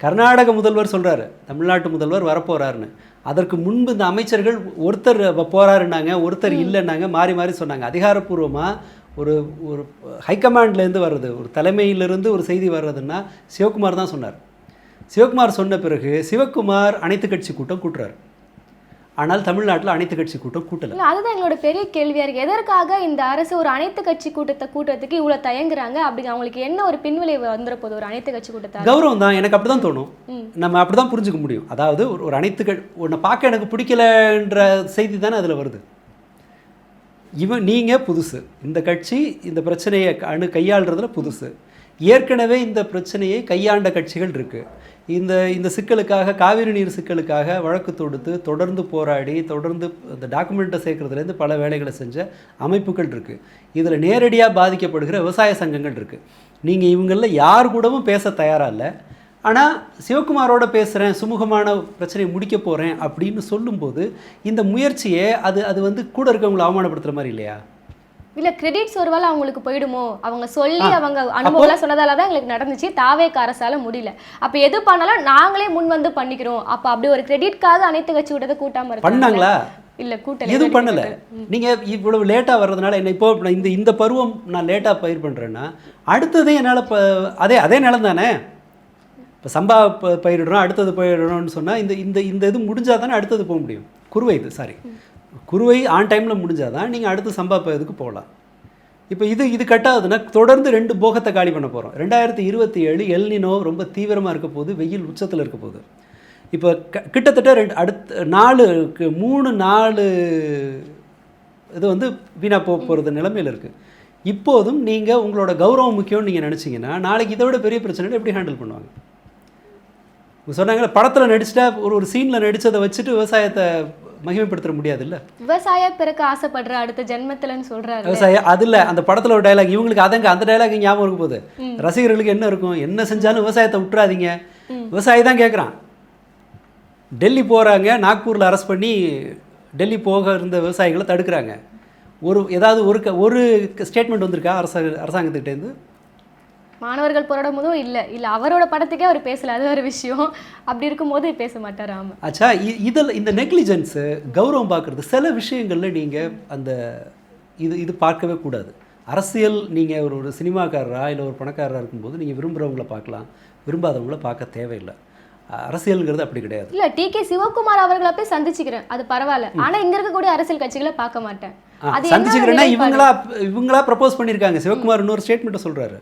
கர்நாடக முதல்வர் சொல்கிறாரு தமிழ்நாட்டு முதல்வர் வரப்போகிறாருன்னு. அதற்கு முன்பு இந்த அமைச்சர்கள் ஒருத்தர் போகிறாருன்னாங்க, ஒருத்தர் இல்லைன்னாங்க, மாறி மாறி சொன்னாங்க. அதிகாரப்பூர்வமாக ஒரு ஹைகமாண்ட்லேருந்து வர்றது, ஒரு தலைமையிலிருந்து ஒரு செய்தி வர்றதுன்னா சிவகுமார் தான் சொன்னார். சிவகுமார் சொன்ன பிறகு சிவகுமார் அனைத்து கட்சி கூட்டம் கூட்டுறாரு. ஆனால் தமிழ்நாட்டில் அனைத்து கட்சி கூட்டம் கூட்டலை. அதுதான் எங்களோட பெரிய கேள்வியாக இருக்குது. எதற்காக இந்த அரசு ஒரு அனைத்து கட்சி கூட்டத்துக்கு இவ்வளோ தயங்குறாங்க? அப்படி அவங்களுக்கு என்ன ஒரு பின்விளைவு வந்துட போது? ஒரு அனைத்து கட்சி கூட்டத்தை கௌரவம் தான், எனக்கு அப்படி தான் தோணும். நம்ம அப்படி தான் புரிஞ்சுக்க முடியும். அதாவது ஒரு அனைத்து ஒன்றை பார்க்க எனக்கு பிடிக்கலன்ற செய்தி தானே அதில் வருது. நீங்கள் புதுசு, இந்த கட்சி இந்த பிரச்சனையை கையாளுறதுல புதுசு. ஏற்கனவே இந்த பிரச்சனையை கையாண்ட கட்சிகள் இருக்குது. இந்த சிக்கலுக்காக, காவிரி நீர் சிக்கலுக்காக வழக்கு தொடுத்து தொடர்ந்து போராடி தொடர்ந்து இந்த டாக்குமெண்ட்டை சேர்க்கறதுலேருந்து பல வேலைகளை செஞ்ச அமைப்புகள் இருக்குது. இதில் நேரடியாக பாதிக்கப்படுகிற விவசாய சங்கங்கள் இருக்குது. நீங்கள் இவங்களில் யார் கூடவும் பேச தயாராக இல்லை. ஆனால் சிவகுமாரோட பேசுகிறேன், சுமூகமான பிரச்சனையை முடிக்க போகிறேன் அப்படின்னு சொல்லும்போது இந்த முயற்சியே அது வந்து கூட இருக்கவங்களை அவமானப்படுத்துகிற மாதிரி இல்லையா? இல்லை, கிரெடிட்ஸ் ஒருவேளை அவங்களுக்கு போயிடுமோ? அவங்க சொல்லி அவங்க அனுபவம்லாம் சொன்னதால தான் எங்களுக்கு நடந்துச்சு, தாவேக அரசால முடியல. அப்போ எது பண்ணாலும் நாங்களே முன் வந்து பண்ணிக்கிறோம். அப்போ அப்படி ஒரு கிரெடிட்காக அனைத்து கட்சி விட்டதை கூட்டாம பண்ணாங்களா? இல்லை, கூட்டல, எதுவும் பண்ணலை. நீங்கள் இவ்வளவு லேட்டாக வர்றதுனால என்ன இப்போ இந்த பருவம் நான் லேட்டாக பயிர் பண்ணுறேன்னா அடுத்ததே என்னால் அதே நிலம் தானே. இப்போ சம்பா பயிரிடுறோம், அடுத்தது பயிரிடணும்னு சொன்னால் இந்த இது முடிஞ்சால் தானே அடுத்தது போக முடியும். குறுவை ஆன் டைமில் முடிஞ்சால் தான் நீங்கள் அடுத்து சம்பா இதுக்கு போகலாம். இப்போ இது கட்டாகுதுன்னா தொடர்ந்து 2 போகத்தை காலி பண்ண போகிறோம். 2027 எல்னினோ ரொம்ப தீவிரமாக இருக்க போது, வெயில் உச்சத்தில் இருக்க போகுது. இப்போ கிட்டத்தட்ட அடுத்த 3-4 இது வந்து வீணாக போகிறது நிலைமையில் இருக்குது. இப்போதும் நீங்கள் உங்களோட கௌரவம் முக்கியம்னு நீங்கள் நினச்சிங்கன்னா நாளைக்கு இதை விட பெரிய பிரச்சனை எப்படி ஹேண்டில் பண்ணுவாங்க? சொன்னாங்க படத்தில் நடிச்சுட்டா ஒரு சீனில் நடித்ததை வச்சுட்டு விவசாயத்தை மகிமைப்படுத்த முடியாது. இல்லை, விவசாய பிறக்க ஆசைப்படுற அடுத்த ஜென்மத்தில்னு சொல்கிறாரு விவசாயம். அது இல்லை, அந்த படத்தில் ஒரு டைலாக் இவங்களுக்கு அந்த டைலாக் ஞாபகம் இருக்க போகுது. ரசிகர்களுக்கு என்ன இருக்கும்? என்ன செஞ்சாலும் விவசாயத்தை விட்டுறாதீங்க. விவசாயி தான் கேட்குறான். டெல்லி போகிறாங்க, நாக்பூரில் அரெஸ்ட் பண்ணி டெல்லி போக இருந்த விவசாயிகளை தடுக்கிறாங்க. ஏதாவது ஒரு ஸ்டேட்மெண்ட் வந்திருக்கா அரசாங்கத்துக்கிட்டேருந்து? மாணவர்கள் போராடும் போதும் இல்லை அவரோட படத்துக்கே அவர் பேசலை, அது ஒரு விஷயம். அப்படி இருக்கும்போது பேச மாட்டார். ஆமாம். ஆச்சா, இந்த நெக்லிஜென்ஸு கௌரவம் பார்க்குறது சில விஷயங்களில் நீங்கள் இது பார்க்கவே கூடாது. அரசியல் நீங்கள் ஒரு சினிமாக்காரராக இல்லை ஒரு பணக்காரராக இருக்கும்போது நீங்கள் விரும்புகிறவங்கள பார்க்கலாம், விரும்பாதவங்கள பார்க்க தேவையில்லை. அரசியல்ங்கிறது அப்படி கிடையாது. இல்லை, டிகே சிவகுமார் அவர்களை போய் சந்திச்சுக்கிறேன், அது பரவாயில்ல. ஆனால் இங்கே இருக்கக்கூடிய அரசியல் கட்சிகளை பார்க்க மாட்டேன். சந்திச்சுக்கிறேன்னா இவங்களா ப்ரப்போஸ் பண்ணியிருக்காங்க. சிவகுமார் இன்னொரு ஸ்டேட்மெண்ட்டை சொல்கிறாரு,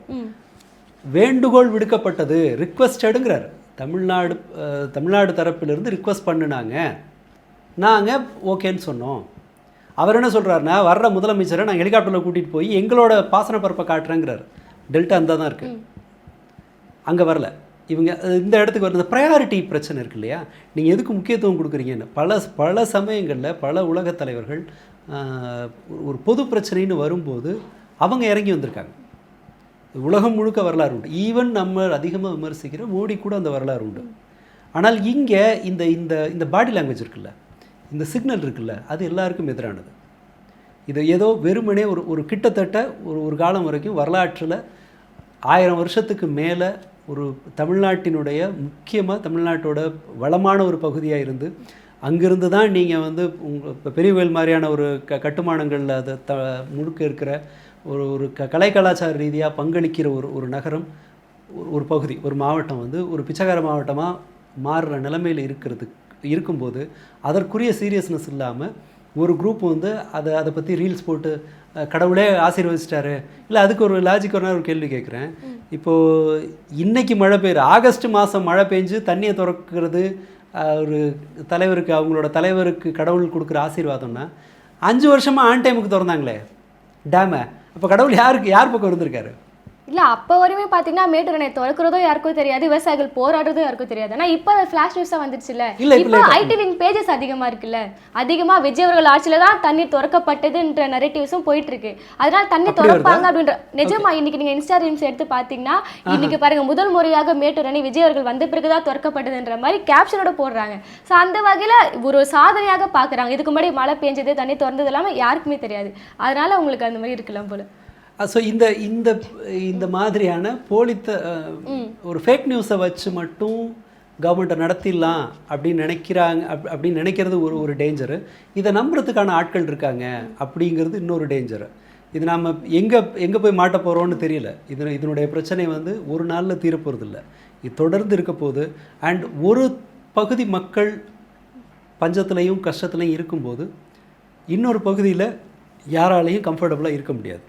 வேண்டுகோள் விடுக்கப்பட்டது, ரிக்வஸ்டடுங்கிறார். தமிழ்நாடு தரப்பிலிருந்து ரிக்வஸ்ட் பண்ணினாங்க, நாங்கள் ஓகேன்னு சொன்னோம். அவர் என்ன சொல்கிறாருன்னா, வர்ற முதலமைச்சரை நான் ஹெலிகாப்டரில் கூட்டிகிட்டு போய் எங்களோட பாசன பரப்பை காட்டுறேங்கிறார். டெல்டா அந்த தான் இருக்குது, அங்கே வரல. இவங்க இந்த இடத்துக்கு வர ப்ரையாரிட்டி பிரச்சனை இருக்கு இல்லையா, நீங்கள் எதுக்கு முக்கியத்துவம் கொடுக்குறீங்கன்னு. பல சமயங்களில் பல உலகத் தலைவர்கள் ஒரு பொது பிரச்சனைன்னு வரும்போது அவங்க இறங்கி வந்திருக்காங்க. உலகம் முழுக்க வரலாறு உண்டு. ஈவன் நம்ம அதிகமாக விமர்சிக்கிற மோடி கூட அந்த வரலாறு உண்டு. ஆனால் இங்கே இந்த இந்த இந்த பாடி லாங்குவேஜ் இருக்குல்ல, இந்த சிக்னல் இருக்குல்ல, அது எல்லாருக்கும் எதிரானது. இது ஏதோ வெறுமனே ஒரு கிட்டத்தட்ட ஒரு காலம் வரைக்கும் வரலாற்றில் 1000 வருஷத்துக்கு மேலே ஒரு தமிழ்நாட்டினுடைய முக்கியமாக தமிழ்நாட்டோட வளமான ஒரு பகுதியாக இருந்து அங்கிருந்து தான் நீங்கள் வந்து இப்போ பெரியவேல் மாதிரியான ஒரு கட்டுமானங்களில் அது முழுக்க இருக்கிற ஒரு கலை கலாச்சார ரீதியாக பங்களிக்கிற ஒரு நகரம், ஒரு பகுதி, ஒரு மாவட்டம் வந்து ஒரு பிச்சைக்கார மாவட்டமாக மாறுற நிலைமையில் இருக்கும்போது அதற்குரிய சீரியஸ்னஸ் இல்லாமல் ஒரு குரூப் வந்து அதை பற்றி ரீல்ஸ் போட்டு கடவுளே ஆசீர்வதிச்சிட்டாரு. இல்லை, அதுக்கு ஒரு லாஜிக் ஒரு கேள்வி கேட்குறேன். இப்போது இன்றைக்கி மழை பெய்யுற ஆகஸ்ட் மாதம் மழை பெஞ்சு தண்ணியை திறக்கிறது ஒரு தலைவருக்கு, அவங்களோட தலைவருக்கு கடவுள் கொடுக்குற ஆசீர்வாதம்னா 5 வருஷமாக ஆன் டைமுக்கு திறந்தாங்களே டேமை. அப்போ கடவுள் யார் பக்கம் இருந்திருக்காரு? இல்லை, அப்போ வரையுமே பார்த்தீங்கன்னா மேட்டூர் அணை திறக்கிறதோ யாருக்கும் தெரியாது, விவசாயிகள் போராடுறதும் யாருக்கும் தெரியாது. ஆனால் இப்போ ஃப்ளாஷ் நியூஸாக வந்துருச்சுல்ல. இப்போ ஐடி விங் பேஜஸ் அதிகமாக இருக்குல்ல, அதிகமாக விஜய் அவர்கள் ஆட்சியில் தான் தண்ணீர் திறக்கப்பட்டதுன்ற நரேட்டிவ்ஸும் போயிட்டு இருக்கு. அதனால தண்ணி திறப்பாங்க அப்படின்ற நிஜமா இன்னைக்கு நீங்கள் இன்ஸ்டா ரீல்ஸ் எடுத்து பார்த்தீங்கன்னா இன்னைக்கு பாருங்க, முதல் முறையாக மேட்டூர் அணை விஜய் அவர்கள் வந்த பிறகுதான் திறக்கப்பட்டதுன்ற மாதிரி கேப்ஷனோட போடுறாங்க. ஸோ அந்த வகையில் ஒரு சாதனையாக பார்க்குறாங்க. இதுக்கு முன்னாடி மழை பெஞ்சது தண்ணி திறந்தது இல்லாமல் யாருக்குமே தெரியாது. அதனால உங்களுக்கு அந்த மாதிரி இருக்கலாம் போல. ஸோ இந்த இந்த இந்த மாதிரியான போலித்த ஒரு ஃபேக் நியூஸை வச்சு மட்டும் கவர்மெண்ட்டை நடத்திடலாம் அப்படின்னு நினைக்கிறது ஒரு டேஞ்சரு. இதை நம்புறதுக்கான ஆட்கள் இருக்காங்க அப்படிங்கிறது இன்னொரு டேஞ்சரு. இது நாம் எங்கே போய் மாட்ட போகிறோன்னு தெரியல. இதனுடைய பிரச்சனை வந்து ஒரு நாளில் தீரப்போகிறது இல்லை, இது தொடர்ந்து இருக்க போகுது. அண்ட் ஒரு பகுதி மக்கள் பஞ்சத்துலையும் கஷ்டத்துலையும் இருக்கும்போது இன்னொரு பகுதியில் யாராலையும் கம்ஃபர்டபுளாக இருக்க முடியாது.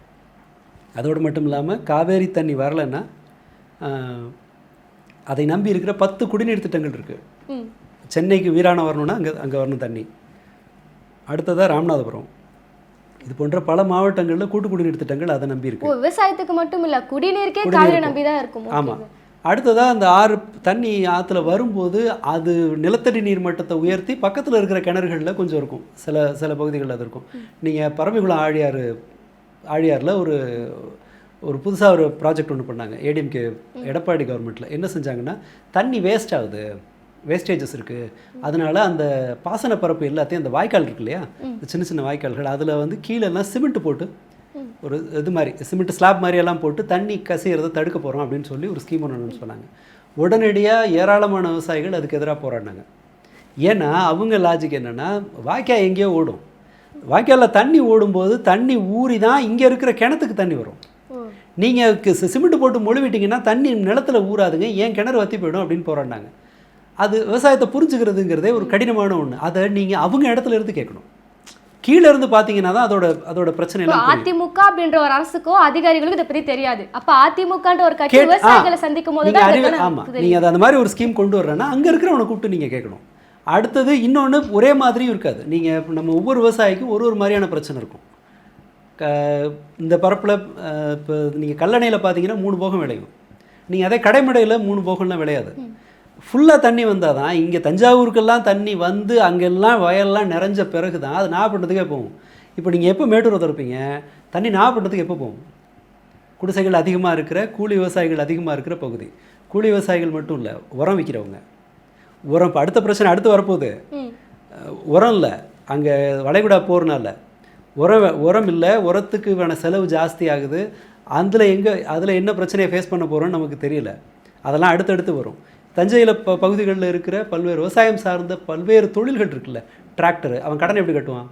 அதோடு மட்டும் இல்லாமல் காவேரி தண்ணி வரலைன்னா அதை நம்பி இருக்கிற 10 குடிநீர் திட்டங்கள் இருக்குது. சென்னைக்கு வீராணம் வரணும்னா அங்கே வரணும் தண்ணி. அடுத்ததாக ராமநாதபுரம், இது போன்ற பல மாவட்டங்களில் கூட்டு குடிநீர் திட்டங்கள் அதை நம்பி இருக்கு. விவசாயத்துக்கு மட்டும் இல்லை, குடிநீருக்கே காவிரி நம்பி தான் இருக்கும். ஆமாம். அடுத்ததாக அந்த ஆறு தண்ணி ஆற்றுல வரும்போது அது நிலத்தடி நீர் மட்டத்தை உயர்த்தி பக்கத்தில் இருக்கிற கிணறுகளில் கொஞ்சம் இருக்கும், சில பகுதிகளில் அது இருக்கும். நீங்கள் பரம்பிக்குளம் ஆழியாரில் ஒரு புதுசாக ஒரு ப்ராஜெக்ட் ஒன்று பண்ணாங்க ஏடிஎம்கே எடப்பாடி கவர்மெண்ட்டில். என்ன செஞ்சாங்கன்னா, தண்ணி வேஸ்ட் ஆகுது, வேஸ்டேஜஸ் இருக்குது, அதனால் அந்த பாசன பரப்பு எல்லாத்தையும் அந்த வாய்க்கால் இருக்கு இல்லையா, சின்ன சின்ன வாய்க்கால்கள், அதில் வந்து கீழெல்லாம் சிமெண்ட் போட்டு ஒரு இது மாதிரி சிமெண்ட் ஸ்லாப் மாதிரியெல்லாம் போட்டு தண்ணி கசியறதை தடுக்க போகிறோம் அப்படின்னு சொல்லி ஒரு ஸ்கீம் ஒன்று சொன்னாங்க. உடனடியாக ஏராளமான விவசாயிகள் அதுக்கு எதிராக போராடினாங்க. ஏன்னா அவங்க லாஜிக் என்னென்னா, வாய்க்கால் எங்கேயோ ஓடும், வாய்க்காலில் தண்ணி ஓடும்போது தண்ணி ஊறி தான் இங்கே இருக்கிற கிணத்துக்கு தண்ணி வரும். நீங்கள் சிமெண்ட் போட்டு மொழிவிட்டிங்கன்னா தண்ணி நிலத்தில் ஊறாதுங்க, ஏன் கிணறு வற்றி போயிடும் அப்படின்னு போராடினாங்க. அது விவசாயத்தை புரிஞ்சுக்கிறதுங்கிறதே ஒரு கடினமான ஒன்று. அதை நீங்கள் அவங்க இடத்துல இருந்து கேட்கணும். கீழே இருந்து பார்த்தீங்கன்னா தான் அதோட பிரச்சனை எல்லாம். அதிமுக அப்படின்ற ஒரு அரசுக்கோ அதிகாரிகளுக்கு இதை பற்றி தெரியாது. அப்போ அதிமுகன்ற ஒரு கட்சி விவசாயிகளை சந்திக்கும் போது ஆமாம், நீங்கள் அதை அந்த மாதிரி ஒரு ஸ்கீம் கொண்டு வர்றேன்னா அங்கே இருக்கிறவனை கூப்பிட்டு நீங்கள் கேட்கணும். அடுத்தது இன்னொன்று, ஒரே மாதிரியும் இருக்காது. நீங்கள் நம்ம ஒவ்வொரு விவசாயிக்கும் ஒரு மாதிரியான பிரச்சனை இருக்கும். இந்த பரப்பில் இப்போ நீங்கள் கல்லணையில் பார்த்தீங்கன்னா 3 போகம் விளையும். நீங்கள் அதே கடைமடையில் 3 போகம்லாம் விளையாது. ஃபுல்லாக தண்ணி வந்தால் தான், இங்கே தஞ்சாவூருக்கெல்லாம் தண்ணி வந்து அங்கெல்லாம் வயல்லாம் நிறைஞ்ச பிறகு தான் அது நாகப்பட்டினத்துக்கே போகும். இப்போ நீங்கள் எப்போ மேட்டூரை திறப்பீங்க, தண்ணி நாகப்பட்டினத்துக்கு எப்போ போகும்? குடிசைகள் அதிகமாக இருக்கிற, கூலி விவசாயிகள் அதிகமாக இருக்கிற பகுதி. கூலி விவசாயிகள் மட்டும் இல்லை, உரம் விற்கிறவங்க. உரம் இப்போ அடுத்த பிரச்சனை அடுத்து வரப்போகுது. உரம் இல்லை, அங்கே வளைகுடா போகிறனால உரம் இல்லை, உரத்துக்கு வேண செலவு ஜாஸ்தி ஆகுது. அதில் என்ன பிரச்சனையை ஃபேஸ் பண்ண போகிறோன்னு நமக்கு தெரியல. அதெல்லாம் அடுத்தடுத்து வரும். தஞ்சையில் பகுதிகளில் இருக்கிற பல்வேறு விவசாயம் சார்ந்த பல்வேறு தொழில்கள் இருக்குல்ல, டிராக்டர், அவன் கடன் எப்படி கட்டுவான்?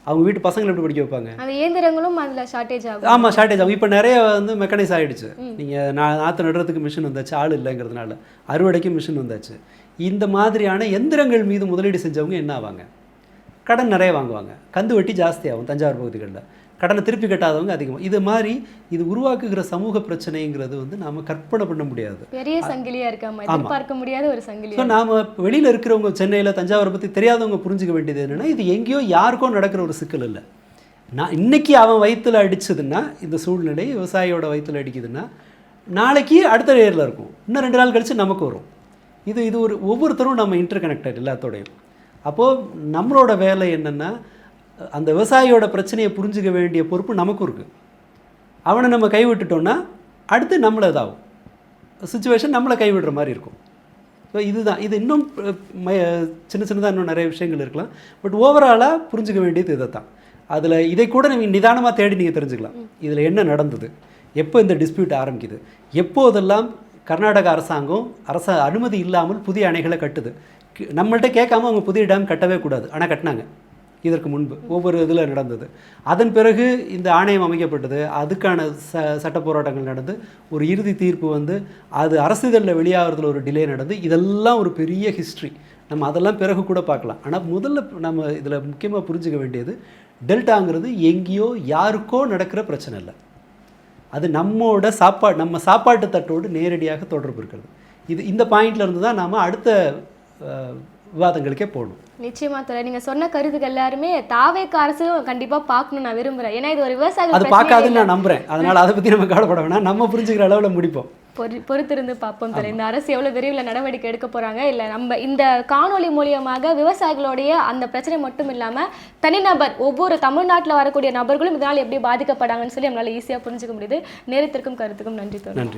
அவங்க வீட்டு பசங்களை எப்படி படிக்க வைப்பாங்க? அந்த இயந்திரங்களும் அதில் ஷார்ட்டேஜ் ஆகும். ஆமாம், ஷார்ட்டேஜ் ஆகும். இப்போ நிறைய வந்து மெக்கானிக்ஸ் ஆகிடுச்சு. நீங்கள் நாற்று நடுறதுக்கு மிஷின் வந்தாச்சு, ஆள் இல்லைங்கிறதுனால அறுவடைக்கும் மிஷின் வந்தாச்சு. இந்த மாதிரியான எந்திரங்கள் மீது முதலீடு செஞ்சவங்க என்ன ஆவாங்க? கடன் நிறைய வாங்குவாங்க, கந்து வட்டி ஜாஸ்தியாகும் தஞ்சாவூர் பகுதிகளில், கடனை திருப்பி கட்டாதவங்க அதிகமாக. இது மாதிரி இது உருவாக்குகிற சமூக பிரச்சனைங்கிறது வந்து நாம் கற்பனை பண்ண முடியாது. பெரிய சங்கிலியாக இருக்காம எதிர்பார்க்க முடியாத ஒரு சங்கிலி. ஸோ நாம் வெளியில் இருக்கிறவங்க, சென்னையில் தஞ்சாவூரை பற்றி தெரியாதவங்க புரிஞ்சுக்க வேண்டியது என்னென்னா, இது எங்கேயோ யாருக்கோ நடக்கிற ஒரு சிக்கல் இல்லை. நான் இன்றைக்கி அவன் வயிற்றில் அடிச்சதுன்னா, இந்த சூழ்நிலை விவசாயியோட வயிற்றில் அடிக்குதுன்னா, நாளைக்கு அடுத்த லேயரில் இருக்கும், இன்னும் 2 நாள் கழித்து நமக்கு வரும். இது ஒரு ஒவ்வொருத்தரும் நம்ம இன்டர் கனெக்டட் எல்லாத்தோடையும். அப்போது நம்மளோட வேலை என்னென்னா, அந்த விவசாயியோட பிரச்சனையை புரிஞ்சுக்க வேண்டிய பொறுப்பு நமக்கும் இருக்குது. அவனை நம்ம கைவிட்டுட்டோன்னா அடுத்து நம்மளை இதாகும், சுச்சுவேஷன் நம்மளை கைவிடுற மாதிரி இருக்கும். ஸோ இதுதான், இது இன்னும் சின்னதாக இன்னும் நிறைய விஷயங்கள் இருக்கலாம். பட் ஓவராலாக புரிஞ்சுக்க வேண்டியது இதை தான். அதில் இதை கூட நீங்கள் நிதானமாக தேடி நீங்கள் தெரிஞ்சுக்கலாம். இதில் என்ன நடந்தது, எப்போ இந்த டிஸ்பியூட் ஆரம்பிக்குது, எப்போதெல்லாம் கர்நாடக அரசாங்கம் அனுமதி இல்லாமல் புதிய அணைகளை கட்டுது. நம்மள்கிட்ட கேட்காம அவங்க புதிய டேம் கட்டவே கூடாது, ஆனால் கட்டினாங்க. இதற்கு முன்பு ஒவ்வொரு இதில் நடந்தது. அதன் பிறகு இந்த ஆணையம் அமைக்கப்பட்டது, அதுக்கான சட்ட போராட்டங்கள் நடந்து ஒரு இறுதி தீர்ப்பு வந்து அது அரசிதழில் வெளியாகிறதுல ஒரு டிலே நடந்து, இதெல்லாம் ஒரு பெரிய ஹிஸ்ட்ரி. நம்ம அதெல்லாம் பிறகு கூட பார்க்கலாம். ஆனால் முதல்ல நம்ம இதில் முக்கியமாக புரிஞ்சுக்க வேண்டியது, டெல்டாங்கிறது எங்கேயோ யாருக்கோ நடக்கிற பிரச்சனை இல்லை, அது நம்மோட நம்ம சாப்பாட்டு தட்டோடு நேரடியாக தொடர்பு இருக்கிறது. இந்த பாயிண்ட்ல இருந்து தான் நாம் அடுத்த விவாதங்களுக்கே போகணும். நிச்சயமா தோழ, நீங்க சொன்ன கருத்துக்கள் எல்லாருமே தாவேக அரசும் கண்டிப்பா பார்க்கணும் நான் விரும்புறேன். ஏன்னா இது ஒரு விவசாயிகள் அது பார்க்காதுன்னு நான் நம்புறேன். அதனால அதை பத்தி நம்ம கவலைப்பட வேணாம், நம்ம புரிஞ்சுக்கிற அளவில் முடிப்போம். பொறுத்திருந்து பார்ப்போம் தோழ, இந்த அரசு எவ்வளவு விரைவில் நடவடிக்கை எடுக்க போறாங்க. இல்ல நம்ம இந்த காணொலி மூலியமாக விவசாயிகளுடைய அந்த பிரச்சனை மட்டும் இல்லாம தனிநபர் ஒவ்வொரு தமிழ்நாட்டில் வரக்கூடிய நபர்களும் இதனால் எப்படி பாதிக்கப்படாங்கன்னு சொல்லி நம்மளால ஈஸியா புரிஞ்சுக்க முடியுது. நேரத்திற்கும் கருத்துக்கும் நன்றி தோழ.